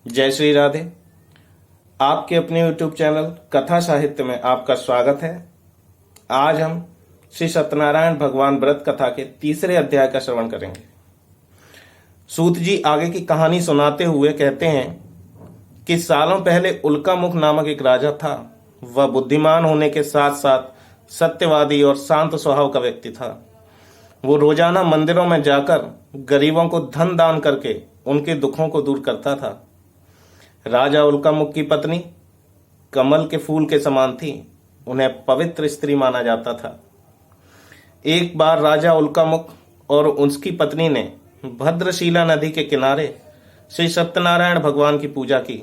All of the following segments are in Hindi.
जय श्री राधे। आपके अपने YouTube चैनल कथा साहित्य में आपका स्वागत है। आज हम श्री सत्यनारायण भगवान व्रत कथा के तीसरे अध्याय का श्रवण करेंगे। सूत जी आगे की कहानी सुनाते हुए कहते हैं कि सालों पहले उल्कामुख नामक एक राजा था। वह बुद्धिमान होने के साथ साथ सत्यवादी और शांत स्वभाव का व्यक्ति था। वो रोजाना मंदिरों में जाकर गरीबों को धन दान करके उनके दुखों को दूर करता था। राजा उल्कामुख की पत्नी कमल के फूल के समान थी। उन्हें पवित्र स्त्री माना जाता था। एक बार राजा उल्कामुख और उसकी पत्नी ने भद्रशिला नदी के किनारे श्री सत्यनारायण भगवान की पूजा की।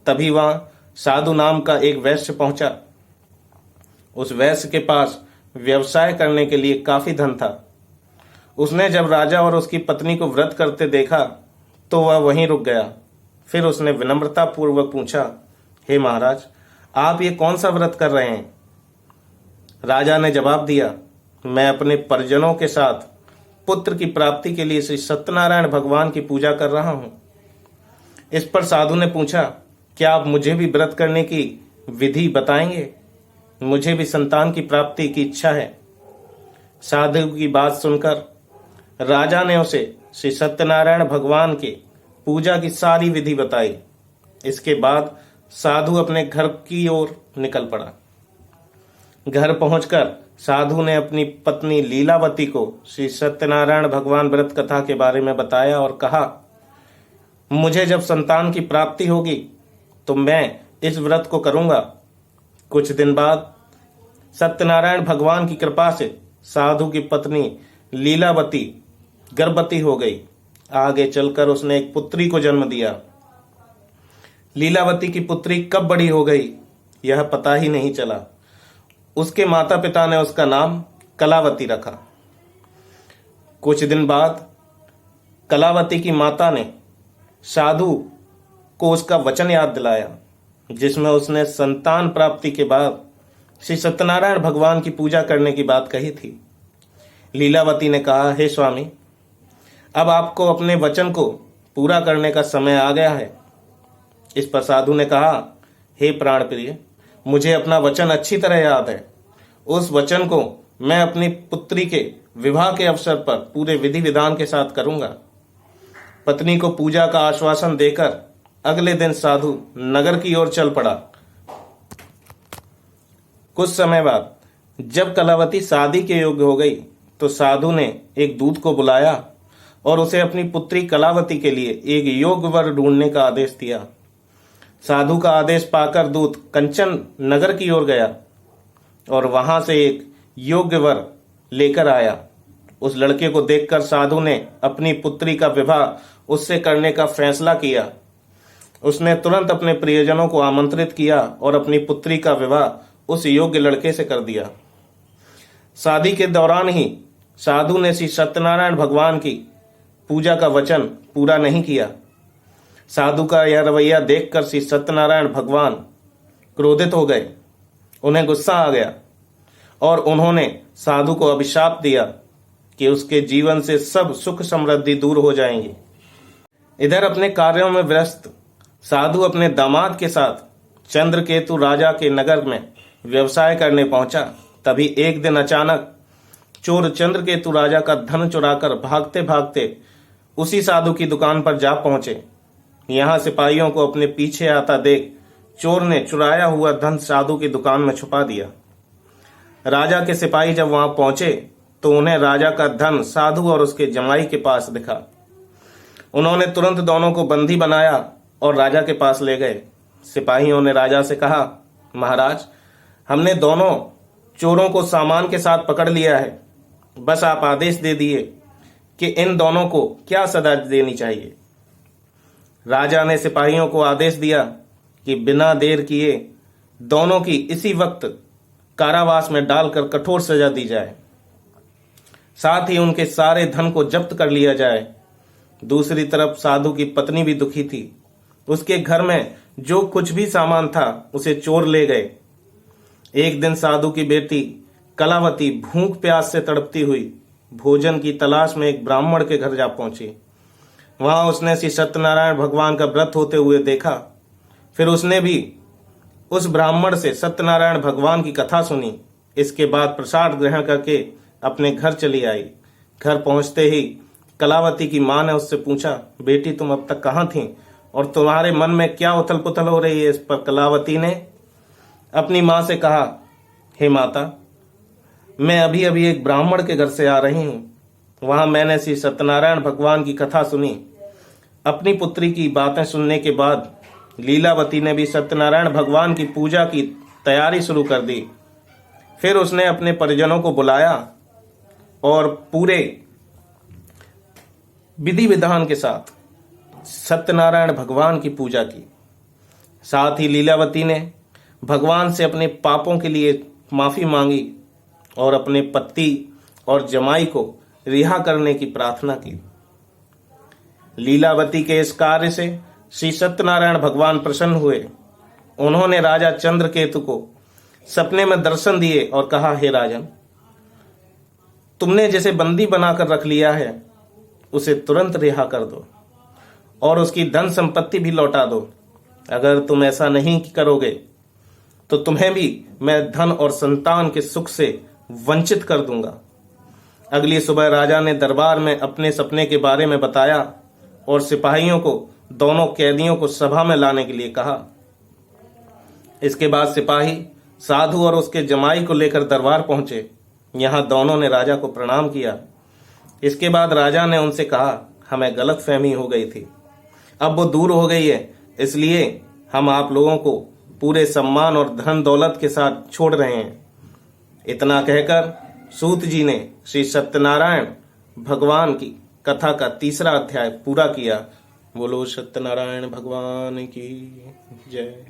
तभी वहां साधु नाम का एक वैश्य पहुंचा। उस वैश्य के पास व्यवसाय करने के लिए काफी धन था। उसने जब राजा और उसकी पत्नी को व्रत करते देखा तो वह वहीं रुक गया। फिर उसने विनम्रता पूर्वक पूछा, हे महाराज, आप ये कौन सा व्रत कर रहे हैं? राजा ने जवाब दिया, मैं अपने परिजनों के साथ पुत्र की प्राप्ति के लिए श्री सत्यनारायण भगवान की पूजा कर रहा हूं। इस पर साधु ने पूछा, क्या आप मुझे भी व्रत करने की विधि बताएंगे? मुझे भी संतान की प्राप्ति की इच्छा है। साधु की बात सुनकर राजा ने उसे श्री सत्यनारायण भगवान के पूजा की सारी विधि बताई। इसके बाद साधु अपने घर की ओर निकल पड़ा। घर पहुंचकर साधु ने अपनी पत्नी लीलावती को श्री सत्यनारायण भगवान व्रत कथा के बारे में बताया और कहा, मुझे जब संतान की प्राप्ति होगी तो मैं इस व्रत को करूंगा। कुछ दिन बाद सत्यनारायण भगवान की कृपा से साधु की पत्नी लीलावती गर्भवती हो गई। आगे चलकर उसने एक पुत्री को जन्म दिया। लीलावती की पुत्री कब बड़ी हो गई यह पता ही नहीं चला। उसके माता पिता ने उसका नाम कलावती रखा। कुछ दिन बाद कलावती की माता ने साधु को उसका वचन याद दिलाया, जिसमें उसने संतान प्राप्ति के बाद श्री सत्यनारायण भगवान की पूजा करने की बात कही थी। लीलावती ने कहा, हे स्वामी, अब आपको अपने वचन को पूरा करने का समय आ गया है। इस पर साधु ने कहा, हे प्राण प्रिय, मुझे अपना वचन अच्छी तरह याद है। उस वचन को मैं अपनी पुत्री के विवाह के अवसर पर पूरे विधि विधान के साथ करूंगा। पत्नी को पूजा का आश्वासन देकर अगले दिन साधु नगर की ओर चल पड़ा। कुछ समय बाद जब कलावती शादी के योग्य हो गई तो साधु ने एक दूत को बुलाया और उसे अपनी पुत्री कलावती के लिए एक योग्य वर ढूंढने का आदेश दिया। साधु का आदेश पाकर दूत कंचन नगर की ओर गया और वहां से एक योग्य वर लेकर आया। उस लड़के को देखकर साधु ने अपनी पुत्री का विवाह उससे करने का फैसला किया। उसने तुरंत अपने प्रियजनों को आमंत्रित किया और अपनी पुत्री का विवाह उस योग्य लड़के से कर दिया। शादी के दौरान ही साधु ने श्री सत्यनारायण भगवान की पूजा का वचन पूरा नहीं किया। साधु का यह रवैया देखकर श्री सत्यनारायण भगवान क्रोधित हो गए। उन्हें गुस्सा आ गया और उन्होंने साधु को अभिशाप दिया कि उसके जीवन से सब सुख समृद्धि दूर हो जाएंगी। इधर अपने कार्यों में व्यस्त साधु अपने दामाद के साथ चंद्रकेतु राजा के नगर में व्यवसाय करने पहुंचा। तभी एक दिन अचानक चोर चंद्रकेतु राजा का धन चुराकर भागते भागते उसी साधु की दुकान पर जा पहुंचे। यहां सिपाहियों को अपने पीछे आता देख चोर ने चुराया हुआ धन साधु की दुकान में छुपा दिया। राजा के सिपाही जब वहां पहुंचे तो उन्हें राजा का धन साधु और उसके जमाई के पास दिखा। उन्होंने तुरंत दोनों को बंदी बनाया और राजा के पास ले गए। सिपाहियों ने राजा से कहा, महाराज, हमने दोनों चोरों को सामान के साथ पकड़ लिया है। बस आप आदेश दे दिए कि इन दोनों को क्या सजा देनी चाहिए। राजा ने सिपाहियों को आदेश दिया कि बिना देर किए दोनों की इसी वक्त कारावास में डालकर कठोर सजा दी जाए। साथ ही उनके सारे धन को जब्त कर लिया जाए। दूसरी तरफ साधु की पत्नी भी दुखी थी। उसके घर में जो कुछ भी सामान था उसे चोर ले गए। एक दिन साधु की बेटी कलावती भूख प्यास से तड़पती हुई भोजन की तलाश में एक ब्राह्मण के घर जा पहुंची। वहां उसने श्री सत्यनारायण भगवान का व्रत होते हुए देखा। फिर उसने भी उस ब्राह्मण से सत्यनारायण भगवान की कथा सुनी। इसके बाद प्रसाद ग्रहण करके अपने घर चली आई। घर पहुंचते ही कलावती की मां ने उससे पूछा, बेटी तुम अब तक कहाँ थी और तुम्हारे मन में क्या उथल पुथल हो रही है। इस पर कलावती ने अपनी मां से कहा, हे माता, मैं अभी अभी एक ब्राह्मण के घर से आ रही हूं। वहां मैंने श्री सत्यनारायण भगवान की कथा सुनी। अपनी पुत्री की बातें सुनने के बाद लीलावती ने भी सत्यनारायण भगवान की पूजा की तैयारी शुरू कर दी। फिर उसने अपने परिजनों को बुलाया और पूरे विधि विधान के साथ सत्यनारायण भगवान की पूजा की। साथ ही लीलावती ने भगवान से अपने पापों के लिए माफी मांगी और अपने पति और जमाई को रिहा करने की प्रार्थना की। लीलावती के इस कार्य से श्री सत्यनारायण भगवान प्रसन्न हुए। उन्होंने राजा चंद्रकेतु को सपने में दर्शन दिए और कहा, हे राजन, तुमने जिसे बंदी बनाकर रख लिया है उसे तुरंत रिहा कर दो और उसकी धन संपत्ति भी लौटा दो। अगर तुम ऐसा नहीं करोगे तो तुम्हें भी मैं धन और संतान के सुख से वंचित कर दूंगा। अगली सुबह राजा ने दरबार में अपने सपने के बारे में बताया और सिपाहियों को दोनों कैदियों को सभा में लाने के लिए कहा। इसके बाद सिपाही साधु और उसके जमाई को लेकर दरबार पहुंचे। यहाँ दोनों ने राजा को प्रणाम किया। इसके बाद राजा ने उनसे कहा, हमें गलतफहमी हो गई थी, अब वो दूर हो गई है, इसलिए हम आप लोगों को पूरे सम्मान और धन दौलत के साथ छोड़ रहे हैं। इतना कहकर सूत जी ने श्री सत्यनारायण भगवान की कथा का 3रा अध्याय पूरा किया। बोलो सत्यनारायण भगवान की जय।